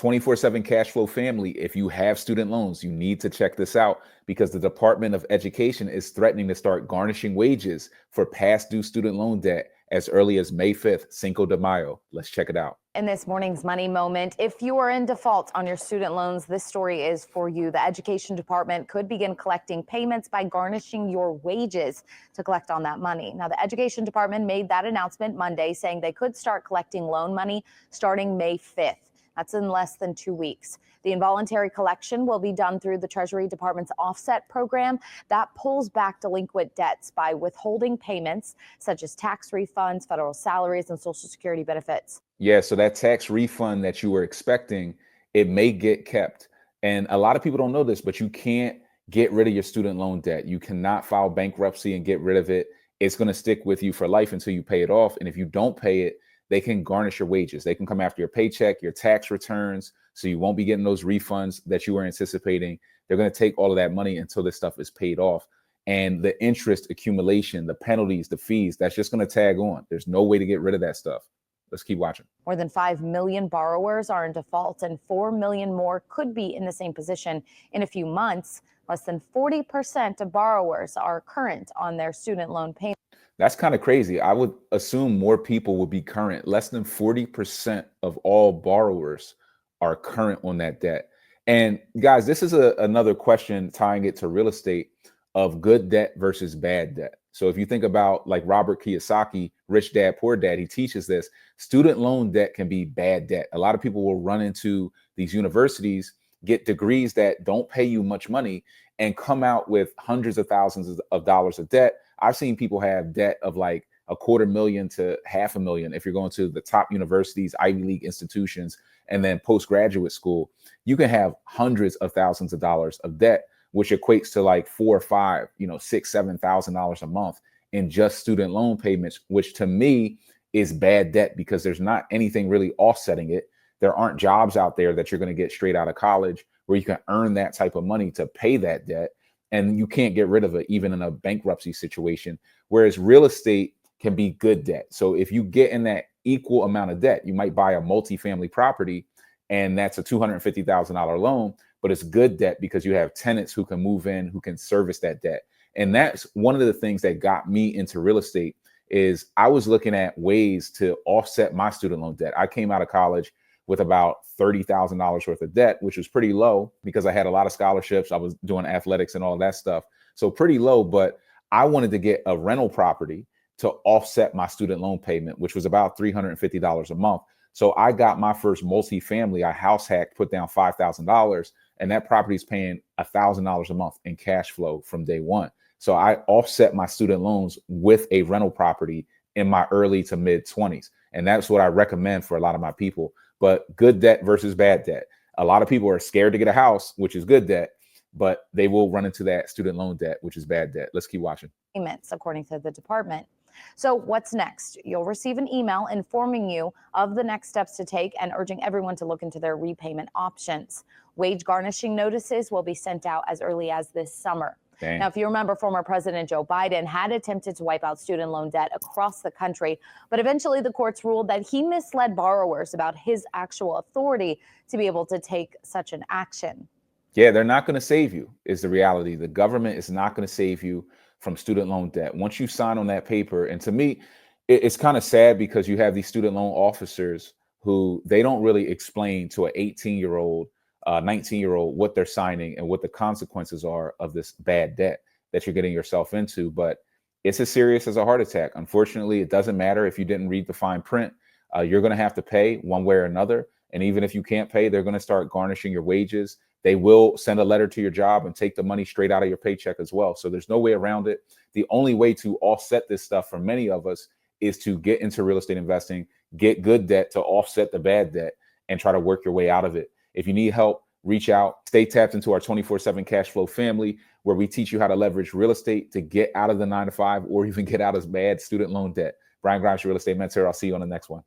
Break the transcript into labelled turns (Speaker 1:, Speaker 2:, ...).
Speaker 1: 24/7 cash flow family, if you have student loans, you need to check this out because the Department of Education is threatening to start garnishing wages for past due student loan debt as early as May 5th, Cinco de Mayo. Let's check it out.
Speaker 2: In this morning's Money Moment, if you are in default on your student loans, this story is for you. The Education Department could begin collecting payments by garnishing your wages to collect on that money. Now, the Education Department made that announcement Monday, saying they could start collecting loan money starting May 5th. That's in less than 2 weeks. The involuntary collection will be done through the Treasury Department's offset program that pulls back delinquent debts by withholding payments such as tax refunds, federal salaries, and Social Security benefits.
Speaker 1: Yeah, so that tax refund that you were expecting, it may get kept. And a lot of people don't know this, but you can't get rid of your student loan debt. You cannot file bankruptcy and get rid of it. It's going to stick with you for life until you pay it off. And if you don't pay it, they can garnish your wages. They can come after your paycheck, your tax returns, so you won't be getting those refunds that you were anticipating. They're going to take all of that money until this stuff is paid off. And the interest accumulation, the penalties, the fees, that's just going to tag on. There's no way to get rid of that stuff. Let's keep watching.
Speaker 2: More than 5 million borrowers are in default, and 4 million more could be in the same position in a few months. Less than 40% of borrowers are current on their student loan payments.
Speaker 1: That's kind of crazy. I would assume more people would be current. Less than 40% of all borrowers are current on that debt. And guys, this is another question tying it to real estate of good debt versus bad debt. So if you think about like Robert Kiyosaki, Rich Dad, Poor Dad, he teaches this. Student loan debt can be bad debt. A lot of people will run into these universities, get degrees that don't pay you much money, and come out with hundreds of thousands of dollars of debt. I've seen people have debt of like $250,000 to $500,000 if you're going to the top universities, Ivy League institutions, and then postgraduate school. You can have hundreds of thousands of dollars of debt, which equates to like $4,000 or $5,000, $6,000, $7,000 a month in just student loan payments, which to me is bad debt because there's not anything really offsetting it. There aren't jobs out there that you're going to get straight out of college where you can earn that type of money to pay that debt. And you can't get rid of it even in a bankruptcy situation, whereas real estate can be good debt. So if you get in that equal amount of debt, you might buy a multifamily property and that's a $250,000 loan, but it's good debt because you have tenants who can move in, who can service that debt. And that's one of the things that got me into real estate is I was looking at ways to offset my student loan debt. I came out of college with about $30,000 worth of debt, which was pretty low because I had a lot of scholarships. I was doing athletics and all that stuff. So pretty low, but I wanted to get a rental property to offset my student loan payment, which was about $350 a month. So I got my first multifamily, I house hacked, put down $5,000, and that property is paying $1,000 a month in cash flow from day one. So I offset my student loans with a rental property in my early to mid 20s. And that's what I recommend for a lot of my people. But good debt versus bad debt. A lot of people are scared to get a house, which is good debt, but they will run into that student loan debt, which is bad debt. Let's keep watching.
Speaker 2: Payments, according to the department. So what's next? You'll receive an email informing you of the next steps to take and urging everyone to look into their repayment options. Wage garnishing notices will be sent out as early as this summer.
Speaker 1: Dang.
Speaker 2: Now, if you remember, former President Joe Biden had attempted to wipe out student loan debt across the country, but eventually the courts ruled that he misled borrowers about his actual authority to be able to take such an action.
Speaker 1: Yeah, they're not going to save you is the reality. The government is not going to save you from student loan debt. Once you sign on that paper, and to me, it's kind of sad because you have these student loan officers who they don't really explain to an 18-year-old 19-year-old what they're signing and what the consequences are of this bad debt that you're getting yourself into. But it's as serious as a heart attack. Unfortunately, it doesn't matter if you didn't read the fine print. You're going to have to pay one way or another. And even if you can't pay, they're going to start garnishing your wages. They will send a letter to your job and take the money straight out of your paycheck as well. So there's no way around it. The only way to offset this stuff for many of us is to get into real estate investing, get good debt to offset the bad debt, and try to work your way out of it. If you need help, reach out. Stay tapped into our 24/7 cash flow family, where we teach you how to leverage real estate to get out of the 9-to-5 or even get out of bad student loan debt. Brian Grimes, your real estate mentor. I'll see you on the next one.